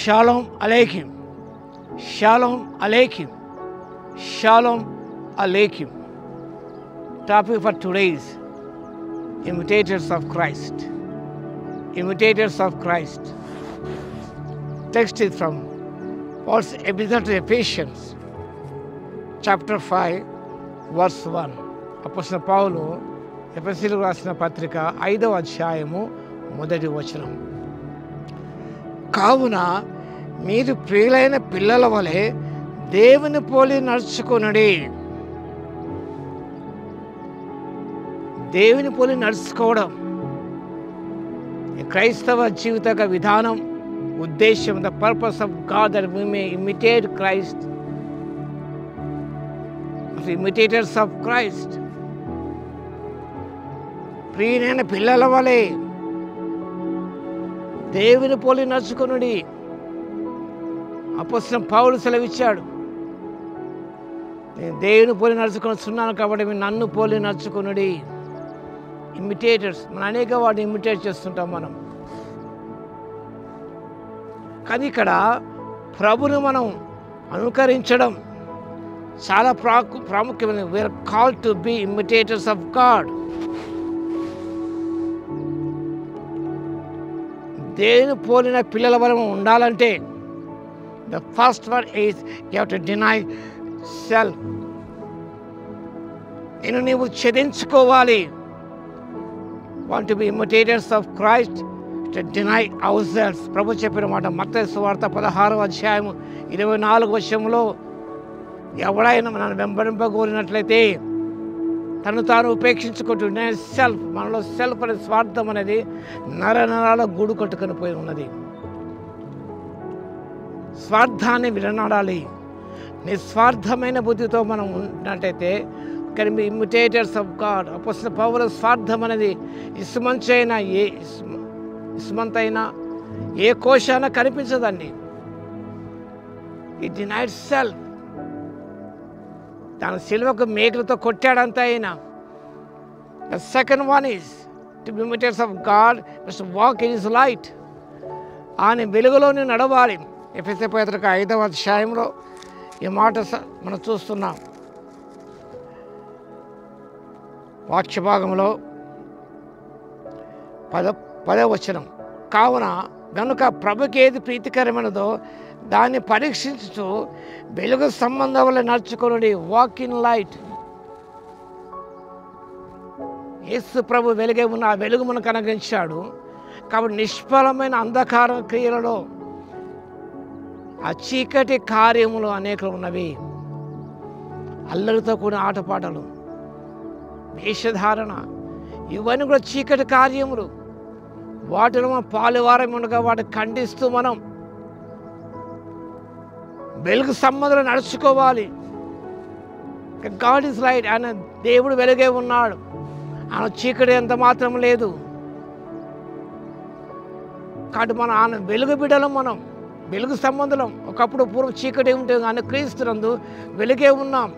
Shalom Aleichem. Shalom Aleichem. Shalom Aleichem. Topic for today is imitators of Christ. Imitators of Christ. Text is from Paul's epistle to Ephesians, chapter 5, verse 1. అపోస్తలుడైన పౌలు ఎఫెసీయులకు రాసిన పత్రిక 5వ అధ్యాయము 1వ వచనం. కావున మీరు ప్రియులైన పిల్లల వలె దేవుని పోలి నడుచుకొనుడి. దేవుని పోలి నడుచుకోవడం క్రైస్తవ జీవిత విధానం, ఉద్దేశం, the purpose of God that we may imitate Christ, imitators of Christ. ప్రియమైన పిల్లల వలె దేవుని పోలి నడుచుకొనుడి. అపోస్తలుడైన పౌలు సెలవిచ్చాడు, నేను దేవుని పోలి నడుచుకొనుచున్నాను కాబట్టి మీరు నన్ను పోలి నడుచుకొనుడి. ఇమిటేటర్స్, మనం అనేక వాటిని ఇమిటేట్ చేస్తుంటాం మనం. కానీ ఇక్కడ ప్రభుని మనం అనుకరించడం చాలా ప్రాముఖ్యమైనది. We're called to be imitators of God. దేవుని పోలిన పిల్లల వలన ఉండాలంటే the first one is you have to deny self. నేను నీవు ఛేదించుకోవాలి. Want to be imitators of Christ, to deny our self. ప్రభు చెప్పిన మాట మత్తయి సువార్త 16వ అధ్యాయము 24వ వచనంలో, ఎవడైనా నన్ను వెంబడింపగోరినట్లయితే తను తాను ఉపేక్షించుకుంటూ సెల్ఫ్, మనలో సెల్ఫ్ అనే స్వార్థం అనేది నరనరాల గూడు కట్టుకొని పోయి ఉన్నది. స్వార్థాన్ని విడనాడాలి. నిస్వార్థమైన బుద్ధితో మనం ఉన్నట్టయితే can be imitators of God. అపోస్తలుడైన పౌలు స్వార్థం అనేది ఇస్మంతైనా ఏ కోశాన కనిపించదండి. It denied self. తన సిలువకు మేకులతో కొట్టాడంతా అయినా. The second one is to be imitators of God, must walk in his light. ఆయన వెలుగులోనే నడవాలి. ఎఫెసీ పత్రిక 5వ అధ్యాయంలో ఈ మాట మనం చూస్తున్నాం. వాక్య భాగంలో 10వ వచనం, కావున గనుక ప్రభుకి ఏది ప్రీతికరమైనదో దాన్ని పరీక్షించుతూ వెలుగు సంబంధం వల్ల నడుచుకొనుడి. Walk in light. యేసు ప్రభు వెలుగే ఉన్న ఆ వెలుగు మనకు అనుగ్రహించాడు. కాబట్టి నిష్ఫలమైన అంధకార క్రియలలో, ఆ చీకటి కార్యములు అనేకలు ఉన్నవి. అల్లరితో కూడిన ఆటపాటలు, వేషధారణ, ఇవన్నీ కూడా చీకటి కార్యములు. వాటిలో మనం పాలువారం ఉండగా వాటిని ఖండిస్తూ మనం వెలుగు సంబంధంలో నడుచుకోవాలి. God is light. ఆయన దేవుడు వెలుగే ఉన్నాడు. ఆయన చీకటి ఎంత మాత్రం లేదు. కాబట్టి మనం ఆయన వెలుగు బిడ్డలం, మనం వెలుగు సంబంధం. ఒకప్పుడు పూర్వం చీకటి ఉంటుంది, ఆయన క్రీస్తునందు వెలుగే ఉన్నాం.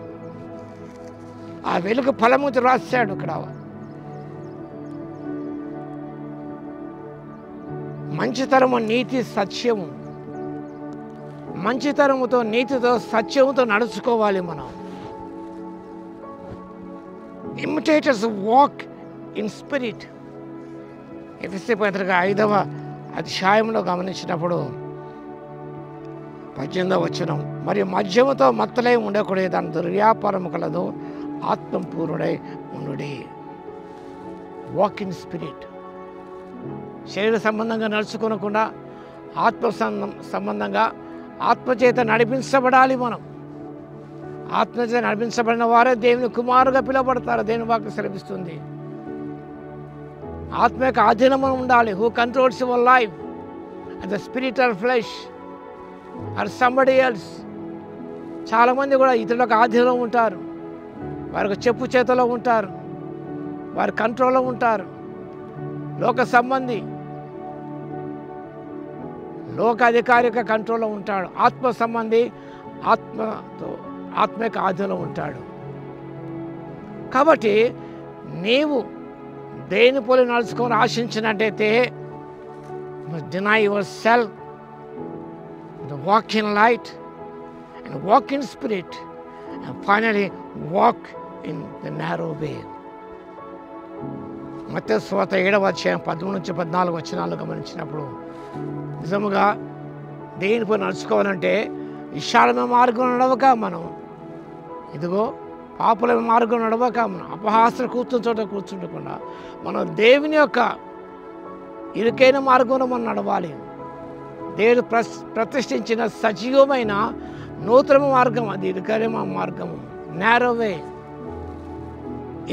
ఆ వెలుగు ఫలము రాశాడు ఇక్కడ. మంచితనము, నీతి, సత్యము. మంచితనముతో, నీతితో, సత్యముతో నడుచుకోవాలి మనం. Imitators walk in spirit. ఎఫెసీ పత్రిక 5వ అధ్యాయంలో గమనించినప్పుడు 18వ వచనం, మరియు మద్యముతో మత్తలై ఉండకూడదు, దాని దుర్వ్యాపారము కలదు, ఆత్మపూర్ణుడై ఉండుడి. Walk in spirit. శరీర సంబంధంగా నడుచుకోనకుండా ఆత్మ సంబంధంగా ఆత్మచేత నడిపించబడాలి మనం. ఆత్మచేత నడిపించబడిన వారే దేవుని కుమారుగా పిలువబడతారు. దేవుని వాక్యం సెలవిస్తుంది. ఆత్మ యొక్క ఆధీనం ఉండాలి. Who controls your life, the spirit or flesh or somebody else. చాలామంది కూడా ఇతరులకు ఆధీనంలో ఉంటారు. వారికి చెప్పు చేతిలో ఉంటారు, వారి కంట్రోల్లో ఉంటారు. లోక సంబంధి, లోక అధికారిక కంట్రోల్లో ఉంటాడు. ఆత్మ సంబంధి ఆత్మ యొక్క ఆధీనంలో ఉంటాడు. కాబట్టి నీవు దేని పోలి నడుచుకొని ఆశించినట్టయితే deny your self, to walk in light and walk in spirit, and finally walk in the narrow way. మత్తయి సువార్త 7వ అధ్యాయం 13 నుంచి 14 వచనాలు గమనించినప్పుడు నిజముగా దేనిపై నడుచుకోవాలంటే విశాలమైన మార్గం నడవక మనం ఇదిగో పాపుల మార్గం నడవక మనం అపహాస్య కూర్చున్న చోట కూర్చుండకుండా మనం దేవుని యొక్క ఇరుకైన మార్గంలో మనం నడవాలి. దేవుడు ప్రతిష్ఠించిన సజీవమైన నూతన మార్గం అది ఇరుకైన మార్గము, narrow way.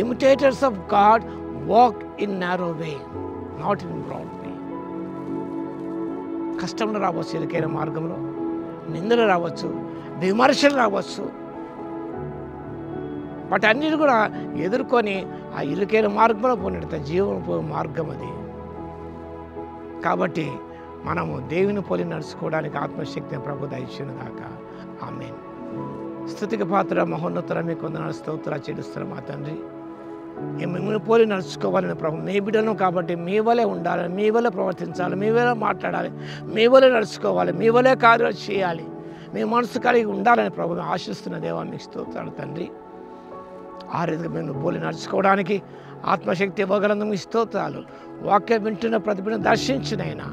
Imitators of God walk in narrow way, not in broad way. కష్టంలో రావచ్చు, ఇరుకైన మార్గంలో నిందలు రావచ్చు, విమర్శలు రావచ్చు, వాటి అన్నిటి కూడా ఎదుర్కొని ఆ ఇరుకైన మార్గంలో పోయినట్టు జీవనం పోయే మార్గం అది. కాబట్టి మనము దేవుని పోలి నడుచుకోవడానికి ఆత్మశక్తిని ప్రభు దయచేయును గాక. ఆమేన్. స్తుతికి పాత్ర మహోన్నతుల మీకు వందనాలు స్తోత్రాలు చెల్లిస్తున్నాం మా తండ్రి. మిమ్మల్ని పోలి నడుచుకోవాలని ప్రభు మీ బిడ్డను కాబట్టి మీ వలే ఉండాలని, మీ వలే ప్రవర్తించాలి, మీ వలే మాట్లాడాలి, మీ వలే నడుచుకోవాలి, మీ వలే కార్యాలు చేయాలి, మీ మనసు కలిగి ఉండాలని ప్రభు ఆశిస్తున్న దేవా మీకు స్తోత్రాలు తండ్రి. ఆ రీతిగా మేము పోలి నడుచుకోవడానికి ఆత్మశక్తి ఇవ్వగలందుకు మీ స్తోత్రాలు. వాక్యం వింటున్న ప్రతి బిడ్డను దర్శించినైనా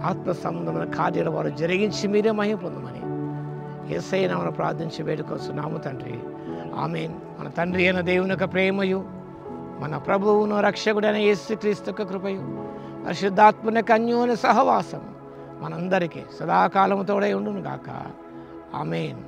ఆత్మ సంబంధమైన కార్యాలు వారు జరిగించి మీరే మహిమ పొందమని యేసయ్య నామమున ప్రార్థించి వేడుకొస్తున్నాము తండ్రి. ఆమేన్. మన తండ్రి అయిన దేవుని యొక్క ప్రేమయు, మన ప్రభువును రక్షకుడైన యేసుక్రీస్తు యొక్క కృపయు, పరిశుద్ధాత్మని యొక్క అన్యోన్య సహవాసం మనందరికీ సదాకాలము తోడై ఉండును గాక. ఆమేన్.